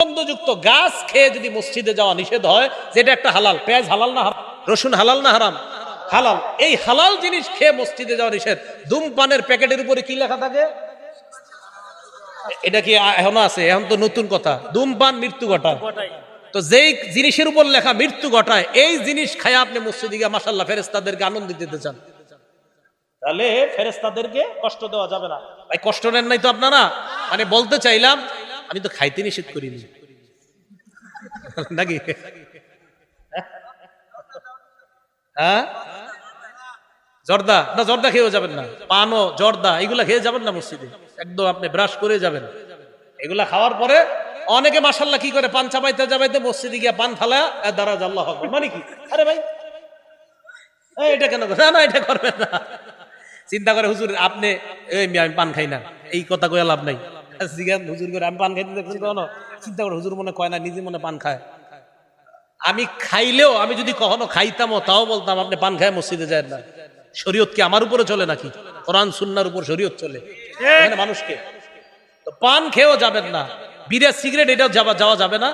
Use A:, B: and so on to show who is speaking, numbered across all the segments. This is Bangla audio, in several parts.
A: গন্ধযুক্ত গাছ খেয়ে যদি মসজিদে যাওয়া নিষেধ হয়, যেটা একটা হালাল, পেঁয়াজ হালাল না হারাম, রসুন হালাল না হারাম? হালাল। এই হালাল জিনিস খেয়ে মসজিদে যাওয়া নিষেধ। ধূমপানের প্যাকেটের উপরে কি লেখা থাকে? এটা কি এখনো আছে? এখন তো নতুন কথা, ধূমপান মৃত্যু ঘটায়। তো যেই জিনিসের উপর লেখা মৃত্যু ঘটায়, এই জিনিস খায় আপনি মসজিদে গিয়ে মাশাআল্লাহ ফেরেশতাদেরকে আনন্দ দিতে চান, তাহলে ফেরেশতাদেরকে কষ্ট দেওয়া যাবে না। ভাই কষ্ট নেন নাই তো আপনারা? মানে বলতে চাইলাম, আমি তো খাইতে নিষেধ করিনি নাকি? হ্যাঁ, জর্দা না, জর্দা খেয়েও যাবেন না। পানও জর্দা এগুলা খেয়ে যাবেন না মসজিদে, একদম আপনি ব্রাশ করে যাবেন। এগুলা খাওয়ার পরে অনেকে মাশাআল্লাহ কি করে, পান চাবাইতে চাবাইতে মসজিদে গিয়া পান ফালা দারাজ আল্লাহ আকবার। মানে কি? আরে ভাই এটা কেন? না না, এটা করবেন না। চিন্তা করে হুজুর আপনি, আমি পান খাই না, এই কথা কয়ে লাভ নাই। হুজুর করে আমি পান খাইতে দেখছেন কখনো? চিন্তা করে হুজুর মনে কয় না, নিজে মনে পান খায়। আমি খাইলেও, আমি যদি কখনো খাইতামও তাও বলতাম আপনি পান খায় মসজিদে যায় না। শরীয়ত কি আমার উপরে চলে নাকি? কোরআন সুন্নাহর উপর শরীয়ত চলে। এখানে মানুষকে তো পান খেয়েও যাবেন না, বিড়া সিগারেট এটাও যাওয়া যাবে না।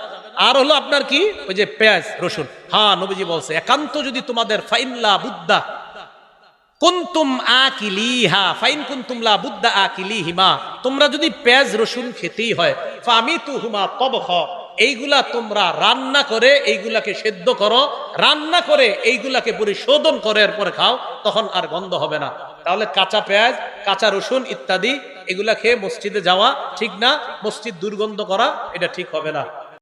A: আর হলো আপনার কি, ওই যে পেঁয়াজ রসুন। হ্যাঁ, নবীজি বলছে একান্ত যদি তোমাদের ফাইনলা বুদ্দা কুনতুম আকিলিহা ফাইন কুনতুম লা বুদ্দা আকিলিহিমা, তোমরা যদি পেঁয়াজ রসুন খেতেই হয়, ফামিতুহুমা তবখ, এইগুলা তোমরা রান্না করে এইগুলাকে সেদ্ধ করো, রান্না করে এইগুলাকে পরিশোধন করে এরপরে খাও, তখন আর গন্ধ হবে না। তাহলে কাঁচা পেঁয়াজ, কাঁচা রসুন ইত্যাদি এগুলা খেয়ে মসজিদে যাওয়া ঠিক না, মসজিদ দুর্গন্ধ করা এটা ঠিক হবে না।